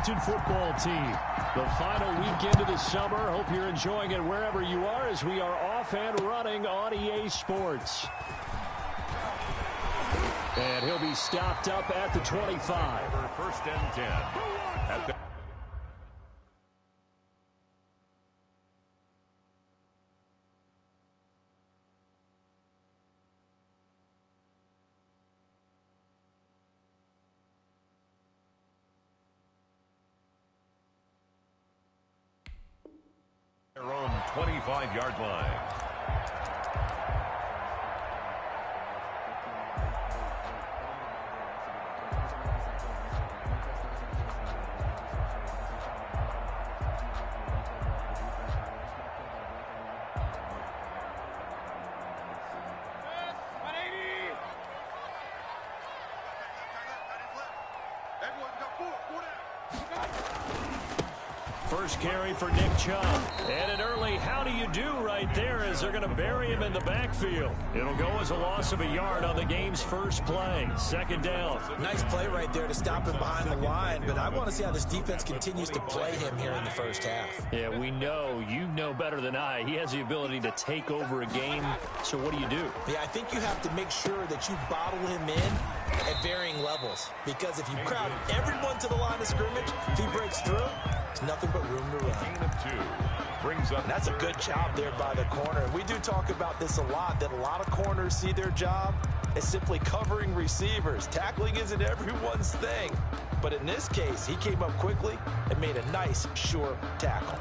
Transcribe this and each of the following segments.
Washington football team. The final weekend of the summer. Hope you're enjoying it wherever you are as we are off and running on EA Sports. And he'll be stopped up at the 25. For first and 10. At the their own 25-yard line. First carry for Nick Chubb. And an early how do you do right there as they're going to bury him in the backfield. It'll go as a loss of a yard on the game's first play. Second down. Nice play right there to stop him behind the line, but I want to see how this defense continues to play him here in the first half. Yeah, we know. You know better than I. He has the ability to take over a game. So what do you do? Yeah, I think you have to make sure that you bottle him in at varying levels. Because if you crowd everyone to the line of scrimmage, if he breaks through, there's nothing but room to run. Gain of 2. Brings up. That's a good job there by the corner. We do talk about this a lot, that a lot of corners see their job as simply covering receivers. Tackling isn't everyone's thing. But in this case, he came up quickly and made a nice, sure tackle.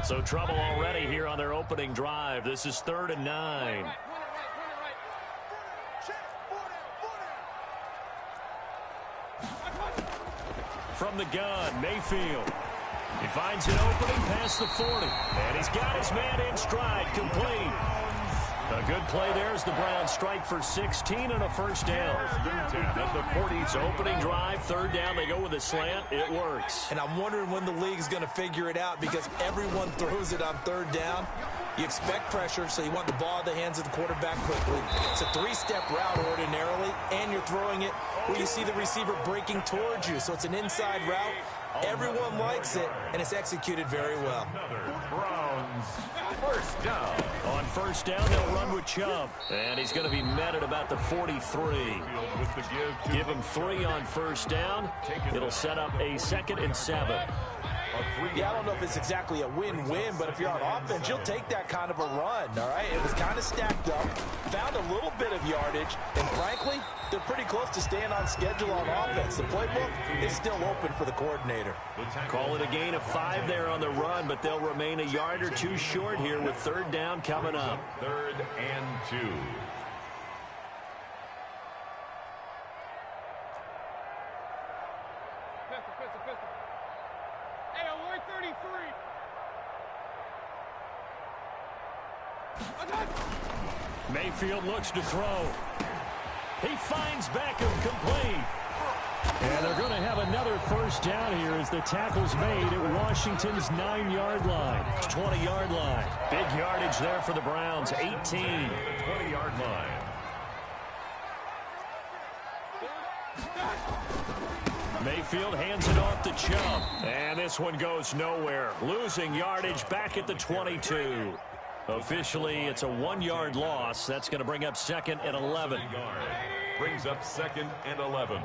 So trouble already here on their opening drive. This is 3rd and 9. From the gun, Mayfield. He finds an opening past the 40. And he's got his man in stride, complete. A good play there as the Browns strike for 16 and a first down. At the 40's opening drive, 3rd down, they go with a slant. It works. And I'm wondering when the league's going to figure it out because everyone throws it on 3rd down. You expect pressure, so you want the ball in the hands of the quarterback quickly. It's a 3-step route ordinarily, and you're throwing it where you see the receiver breaking towards you. So it's an inside route. Everyone likes it, and it's executed very well. Browns first down. On first down, they'll run with Chubb. And he's going to be met at about the 43. Give him 3 on first down. It'll set up a 2nd and 7. Yeah, I don't know if it's exactly a win-win, but if you're on offense, you'll take that kind of a run, all right? It was kind of stacked up, found a little bit of yardage, and frankly, they're pretty close to staying on schedule on offense. The playbook is still open for the coordinator. Call it a gain of 5 there on the run, but they'll remain a yard or 2 short here with 3rd down coming up. 3rd and 2. Mayfield looks to throw. He finds Beckham complete. And they're going to have another first down here as the tackle's made at Washington's 9-yard line. 20-yard line. Big yardage there for the Browns, 18. 20-yard line. Mayfield hands it off to Chubb. And this one goes nowhere. Losing yardage back at the 22. Officially, it's a 1-yard loss. That's going to bring up 2nd and 11. Brings up 2nd and 11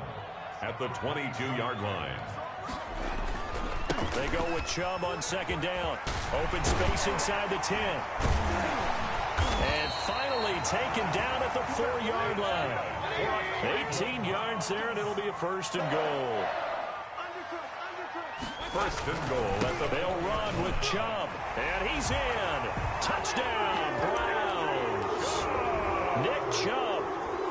at the 22-yard line. They go with Chubb on 2nd down. Open space inside the 10. And finally taken down at the 4-yard line. 18 yards there, and it'll be a 1st and goal. 1st and goal. They'll run with Chubb. And he's in. Touchdown, Browns. Nick Chubb,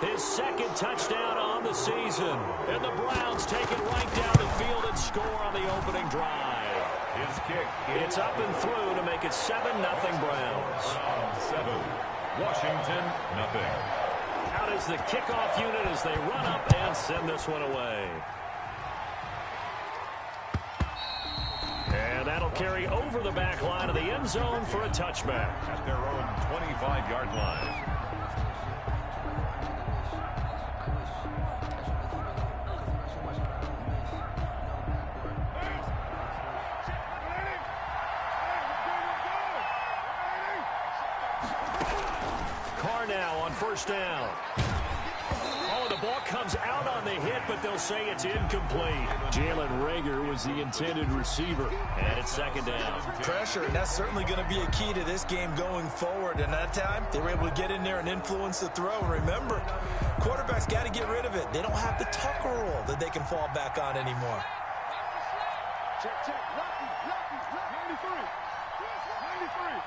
his 2nd touchdown on the season. And the Browns take it right down the field and score on the opening drive. His kick. It's up and through to make it 7-0 Browns. 7. Washington, nothing. Out is the kickoff unit as they run up and send this one away. And that'll carry over the back line of the end zone for a touchback. At their own 25-yard line. first down. Oh, the ball comes out on the hit, but they'll say it's incomplete. Jalen Reagor was the intended receiver, and it's second down. Pressure, and that's certainly going to be a key to this game going forward. And that time, they were able to get in there and influence the throw. And remember, quarterbacks got to get rid of it. They don't have the Tucker rule that they can fall back on anymore. Check, check. Lucky. 93.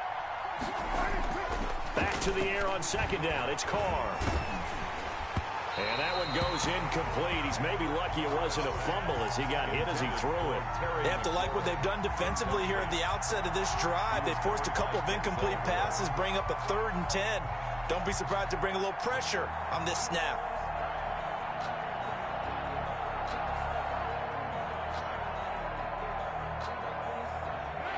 Back to the air on second down. It's Carr. And that one goes incomplete. He's maybe lucky it wasn't a fumble as he got hit as he threw it. They have to like what they've done defensively here at the outset of this drive. They forced a couple of incomplete passes, bring up a 3rd and 10. Don't be surprised to bring a little pressure on this snap.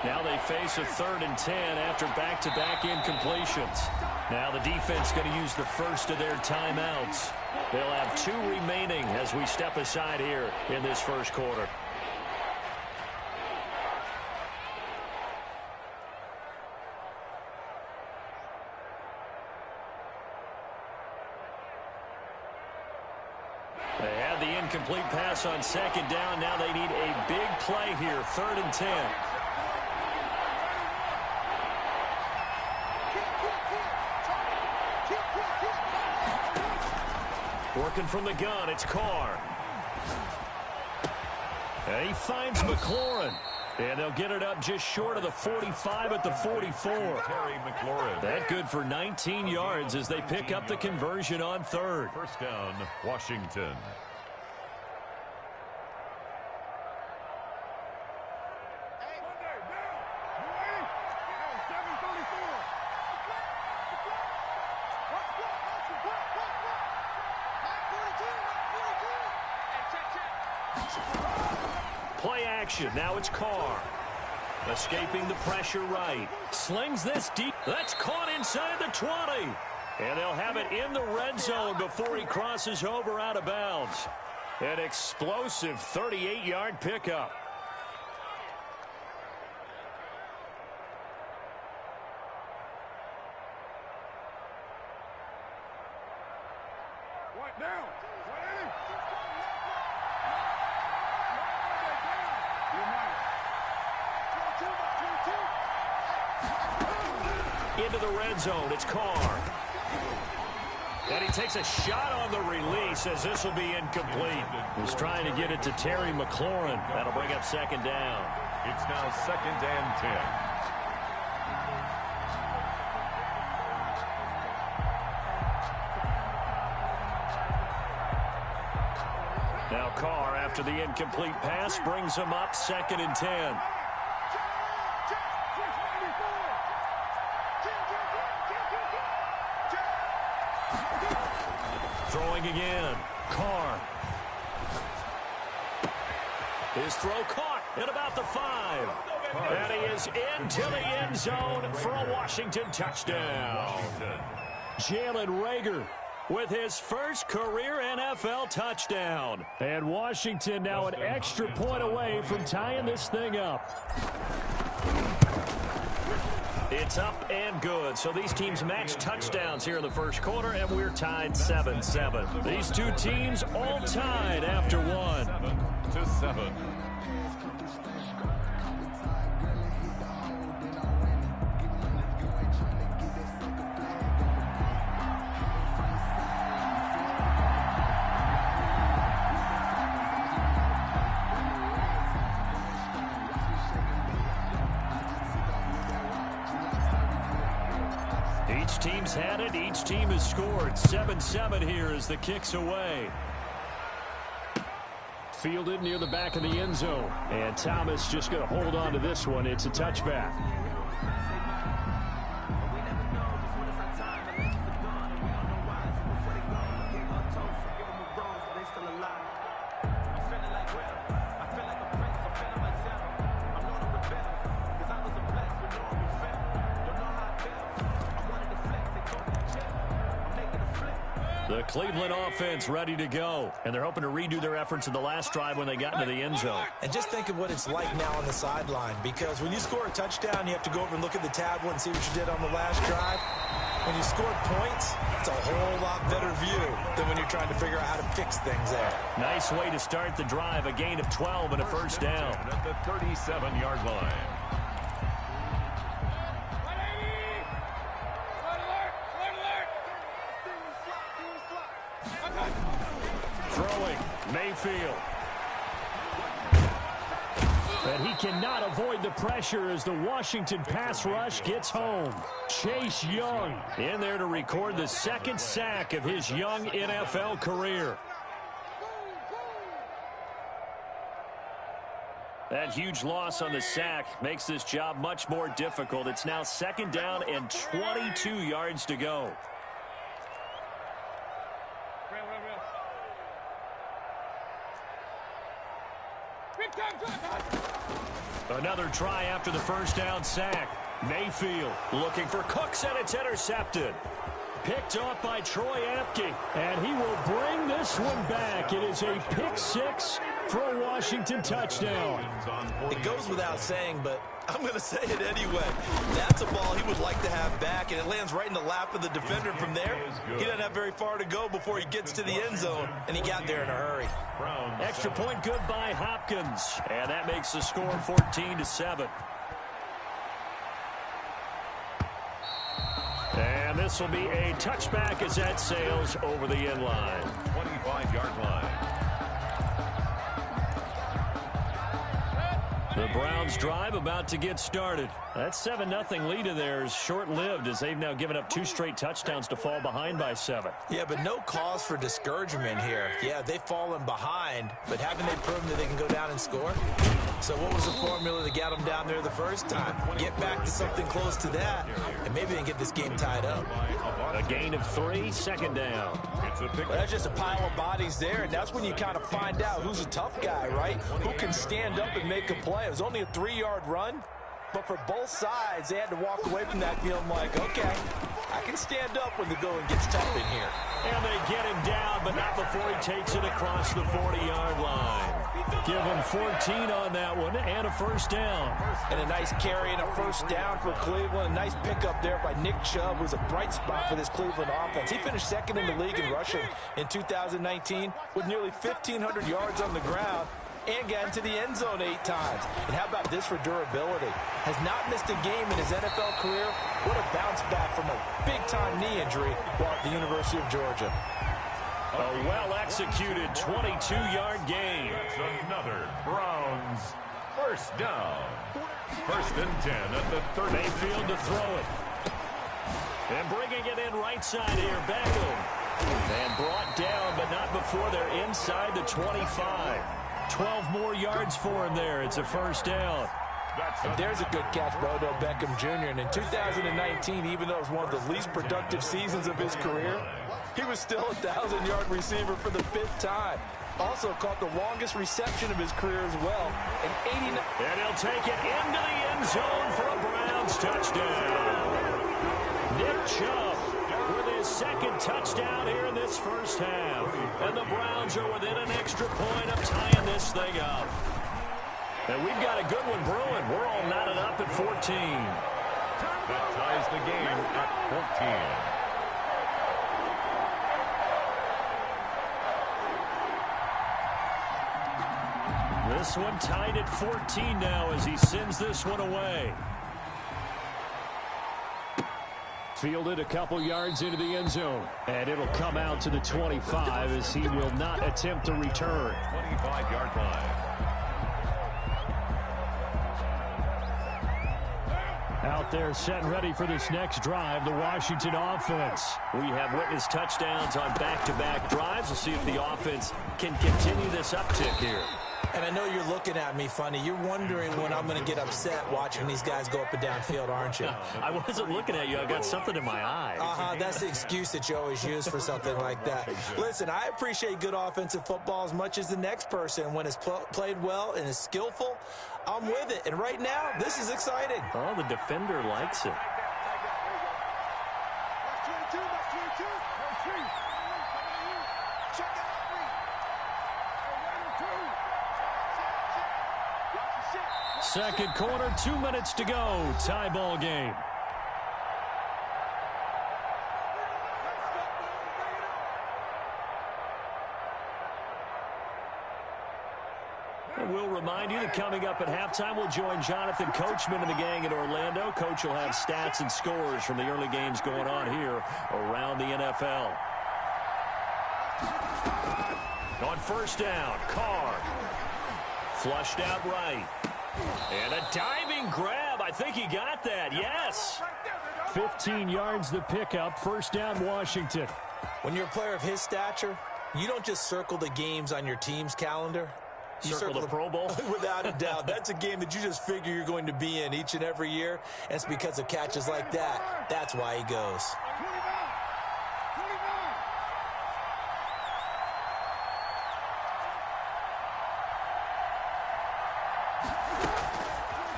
Now they face a 3rd and 10 after back-to-back incompletions. Now the defense going to use the first of their timeouts. They'll have 2 remaining as we step aside here in this first quarter. They had the incomplete pass on second down. Now they need a big play here, 3rd and 10. Working from the gun, it's Carr. And he finds McLaurin. And they'll get it up just short of the 45 at the 44. Terry McLaurin. That good for 19 yards as they pick up the conversion on 3rd. First down, Washington. Play action. Now it's Carr. Escaping the pressure right. Slings this deep. That's caught inside the 20. And they'll have it in the red zone before he crosses over out of bounds. An explosive 38-yard pickup. Right down. Into the red zone, it's Carr. And he takes a shot on the release as this will be incomplete. He's trying to get it to Terry McLaurin. That'll bring up second down. It's now 2nd and 10. Now Carr, after the incomplete pass, brings him up 2nd and 10. Throwing again. Carr. His throw caught at about the 5. And he is into the end zone for a Washington touchdown. Jalen Reagor with his first career NFL touchdown. And Washington now an extra point away from tying this thing up. It's up and good. So these teams match touchdowns here in the first quarter, and we're tied 7-7. These two teams all tied after one. 7-7. Each team's had it. Each team has scored. 7-7 here as the kick's away. Fielded near the back of the end zone. And Thomas just going to hold on to this one. It's a touchback. The Cleveland offense ready to go. And they're hoping to redo their efforts in the last drive when they got into the end zone. And just think of what it's like now on the sideline, because when you score a touchdown, you have to go over and look at the tablet and see what you did on the last drive. When you score points, it's a whole lot better view than when you're trying to figure out how to fix things there. Nice way to start the drive. A gain of 12 and a first down. At the 37-yard line. Throwing, Mayfield. And he cannot avoid the pressure as the Washington pass rush gets home. Chase Young in there to record the second sack of his young NFL career. That huge loss on the sack makes this job much more difficult. It's now second down and 22 yards to go. Another try after the first down sack. Mayfield looking for Cooks, and it's intercepted. Picked off by Troy Apke, and he will bring this one back. It is a pick six for a Washington touchdown. It goes without saying, but I'm going to say it anyway. That's a ball he would like to have back, and it lands right in the lap of the defender from there. He doesn't have very far to go before he gets to the end zone, and he got there in a hurry. Extra point good by Hopkins, and that makes the score 14-7. And this will be a touchback as that sails over the end line. 25-yard line. The Browns drive about to get started. That 7-0 lead of theirs short-lived as they've now given up 2 straight touchdowns to fall behind by 7. Yeah, but no cause for discouragement here. Yeah, they've fallen behind, but haven't they proven that they can go down and score? So what was the formula that got them down there the first time? Get back to something close to that, and maybe they can get this game tied up. A gain of 3, second down. Well, that's just a pile of bodies there, and that's when you kind of find out who's a tough guy, right? Who can stand up and make a play. It was only a 3-yard run, but for both sides, they had to walk away from that feeling like, okay, I can stand up when the going gets tough in here. And they get him down, but not before he takes it across the 40-yard line. Give him 14 on that one and a first down. And a nice carry and a first down for Cleveland. A nice pickup there by Nick Chubb, who's a bright spot for this Cleveland offense. He finished second in the league in rushing in 2019 with nearly 1,500 yards on the ground and got into the end zone 8 times. And how about this for durability? Has not missed a game in his NFL career. What a bounce back from a big-time knee injury while at the University of Georgia. A well-executed 22-yard gain. That's another Browns first down. First and 10 at the 30. Mayfield to throw it. And bringing it in right side here, Beckham. And brought down, but not before they're inside the 25. 12 more yards for him there. It's a first down. And there's a good catch by Odell Beckham Jr. And in 2019, even though it was one of the least productive seasons of his career, he was still a 1,000-yard receiver for the 5th time. Also caught the longest reception of his career as well. And he'll take it into the end zone for a Browns touchdown. Nick Chubb with his second touchdown here in this first half. And the Browns are within an extra point of tying this thing up. And we've got a good one brewing. We're all knotted up at 14. That ties the game at 14. This one tied at 14 now as he sends this one away. Fielded a couple yards into the end zone. And it'll come out to the 25 as he will not attempt to return. 25-yard line. Out there set and ready for this next drive, the Washington offense. We have witnessed touchdowns on back-to-back drives. We'll see if the offense can continue this uptick here. And I know you're looking at me funny. You're wondering when I'm going to get upset watching these guys go up and down field, aren't you? I wasn't looking at you. I got something in my eye. That's the excuse that you always use for something like that. Listen, I appreciate good offensive football as much as the next person. When it's played well and is skillful, I'm with it. And right now, this is exciting. Oh, the defender likes it. Second quarter, 2 minutes to go. Tie ball game. And we'll remind you that coming up at halftime, we'll join Jonathan Coachman and the gang in Orlando. Coach will have stats and scores from the early games going on here around the NFL. On first down, Carr. Flushed out right. And a diving grab. I think he got that. Yes. 15 yards the pickup. First down, Washington. When you're a player of his stature, you don't just circle the games on your team's calendar. You circle the Pro Bowl? Without a doubt. That's a game that you just figure you're going to be in each and every year. And it's because of catches like that. That's why he goes.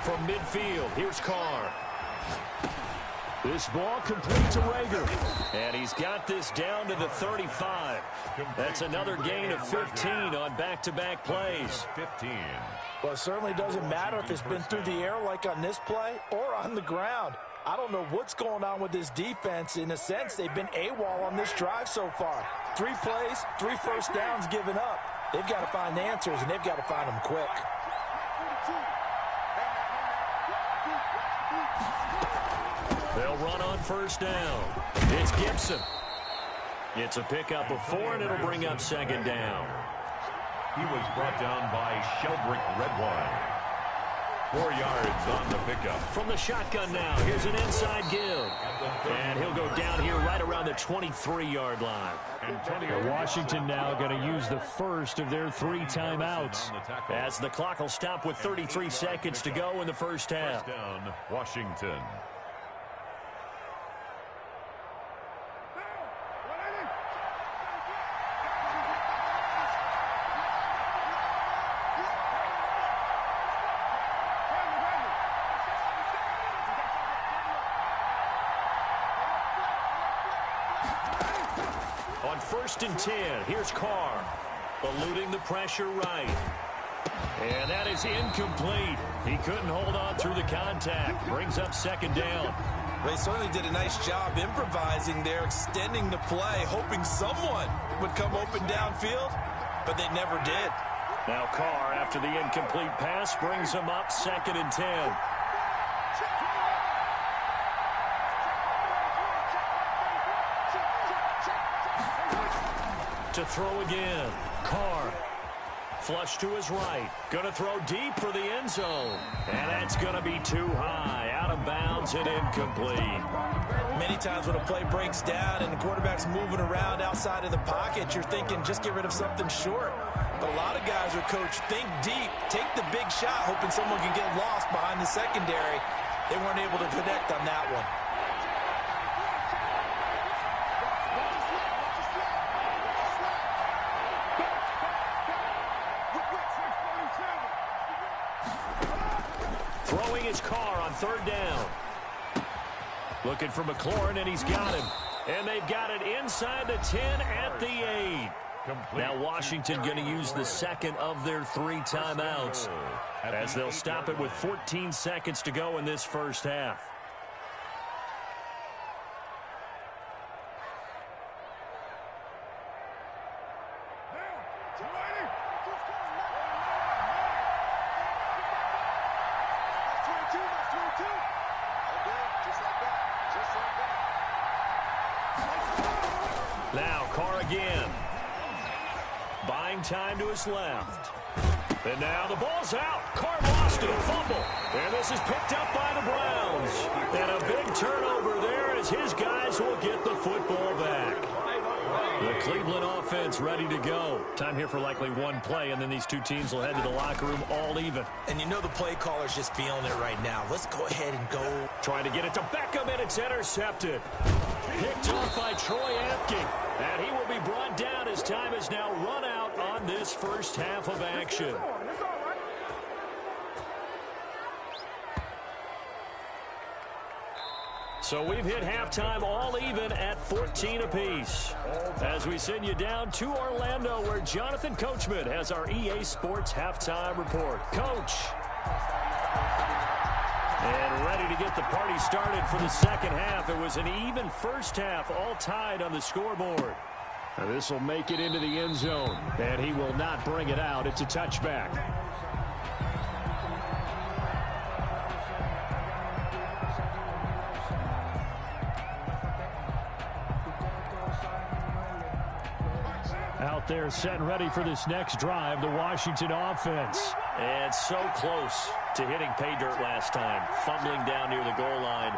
From midfield, here's Carr. This ball complete to Rager. And he's got this down to the 35. That's another gain of 15 on back-to-back plays. 15. Well, it certainly doesn't matter if it's been through the air like on this play or on the ground. I don't know what's going on with this defense. In a sense, they've been AWOL on this drive so far. 3 plays, 3 first downs given up. They've got to find answers, and they've got to find them quick. They'll run on first down. It's Gibson. It's a pickup of 4, and it'll bring up second down. He was brought down by Sheldrick Redwine. 4 yards on the pickup. From the shotgun now, here's an inside give. And he'll go down here right around the 23-yard line. Washington now going to use the first of their 3 timeouts. As the clock will stop with 33 seconds to go in the first half. First down, Washington. On 1st and 10, here's Carr. Eluding the pressure right. And that is incomplete. He couldn't hold on through the contact. Brings up second down. They certainly did a nice job improvising there, extending the play, hoping someone would come open downfield, but they never did. Now Carr, after the incomplete pass, brings him up 2nd and 10. To throw again. Carr. Flush to his right. Going to throw deep for the end zone. And that's going to be too high. Out of bounds and incomplete. Many times when a play breaks down and the quarterback's moving around outside of the pocket, you're thinking just get rid of something short. But a lot of guys are coached, think deep, take the big shot, hoping someone can get lost behind the secondary. They weren't able to connect on that one. Throwing his Carr on 3rd down. Looking for McLaurin, and he's got him. And they've got it inside the 10 at the 8. Now Washington going to use the 2nd of their 3 timeouts as they'll stop it with 14 seconds to go in this first half. Now Carr again. Buying time to his left. And now the ball's out. Carr lost it, a fumble. And this is picked up by the Browns. And a big turnover there as his guys will get the football back. The Cleveland offense ready to go. Time here for likely one play, and then these two teams will head to the locker room all even. And you know the play caller's just feeling it right now. Let's go ahead and go. Trying to get it to Beckham, and it's intercepted. Picked off by Troy Apke. And he will be brought down as time is now run out on this first half of action. So we've hit halftime all even at 14 apiece. As we send you down to Orlando, where Jonathan Coachman has our EA Sports halftime report. Coach. And ready to get the party started for the second half. It was an even first half, all tied on the scoreboard. This will make it into the end zone, and he will not bring it out. It's a touchback. out there setting ready for this next drive, the Washington offense. And so close to hitting pay dirt last time, fumbling down near the goal line.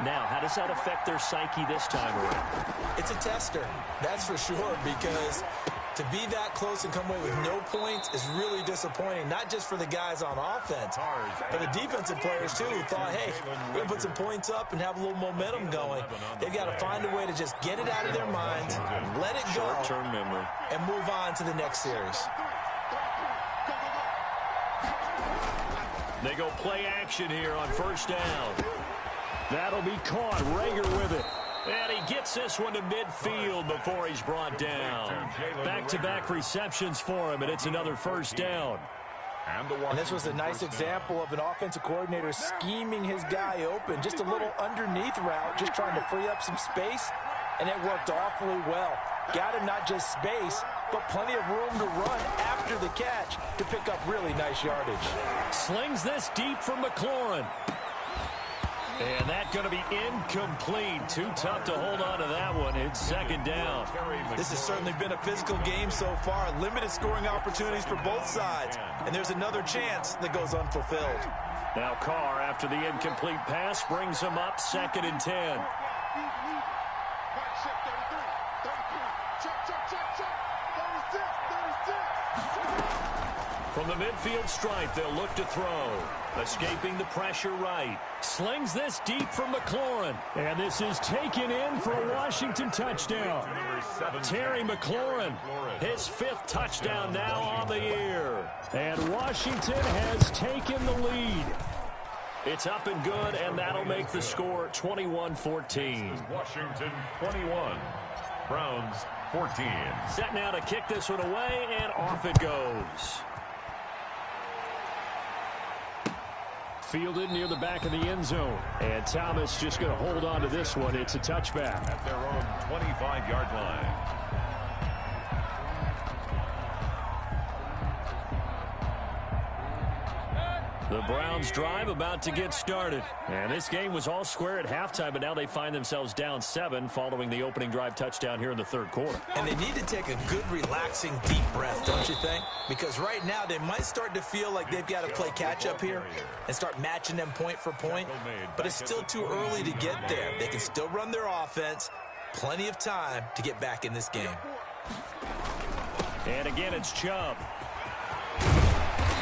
Now, how does that affect their psyche this time around? It's a tester, that's for sure, because to be that close and come away with no points is really disappointing, not just for the guys on offense, but the defensive players, too, who thought, hey, we're going to put some points up and have a little momentum going. They've got to find a way to just get it out of their minds, let it go, short-term memory, and move on to the next series. They go play action here on first down. That'll be caught. Rager with it. And he gets this one to midfield before he's brought down. Back-to-back receptions for him, and it's another first down. And this was a nice example of an offensive coordinator scheming his guy open. Just a little underneath route, just trying to free up some space, and it worked awfully well. Got him not just space, but plenty of room to run after the catch to pick up really nice yardage. Slings this deep for McLaurin. And that's going to be incomplete. Too tough to hold on to that one. It's second down. This has certainly been a physical game so far. Limited scoring opportunities for both sides. And there's another chance that goes unfulfilled. Now Carr, after the incomplete pass, brings him up 2nd and 10. From the midfield stripe, they'll look to throw. Escaping the pressure right. Slings this deep for McLaurin. And this is taken in for a Washington touchdown. Terry McLaurin, his 5th touchdown now on the year. And Washington has taken the lead. It's up and good, and that'll make the score 21-14. Washington 21, Browns 14. Set now to kick this one away, and off it goes. Fielded near the back of the end zone. And Thomas just going to hold on to this one. It's a touchback. At their own 25-yard line. The Browns drive about to get started. And this game was all square at halftime, but now they find themselves down 7 following the opening drive touchdown here in the 3rd quarter. And they need to take a good, relaxing, deep breath, don't you think? Because right now they might start to feel like they've got to play catch-up here and start matching them point for point. But it's still too early to get there. They can still run their offense. Plenty of time to get back in this game. And again, it's Chubb.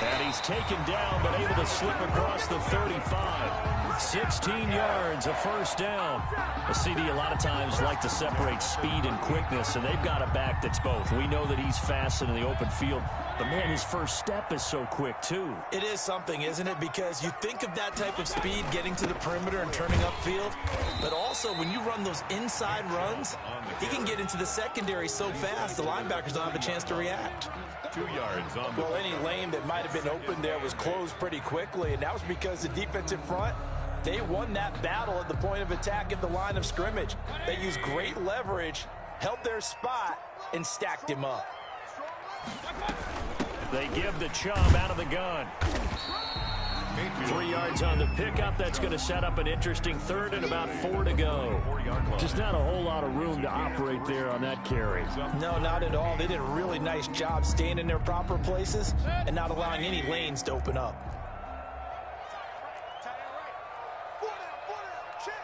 And he's taken down, but able to slip across the 35. 16 yards, a first down. The CD a lot of times like to separate speed and quickness, and they've got a back that's both. We know that he's fast in the open field, but, man, his first step is so quick, too. It is something, isn't it? Because you think of that type of speed getting to the perimeter and turning upfield, but also when you run those inside runs, he can get into the secondary so fast the linebackers don't have a chance to react. 2 yards on the Well, any lane that might have been open there was closed pretty quickly, and that was because the defensive front, they won that battle at the point of attack at the line of scrimmage. They used great leverage, held their spot, and stacked him up. They give the Chubb out of the gun. 3 yards on the pickup. That's going to set up an interesting 3rd and about 4 to go. Just not a whole lot of room to operate there on that carry. No, not at all. They did a really nice job staying in their proper places and not allowing any lanes to open up. Check.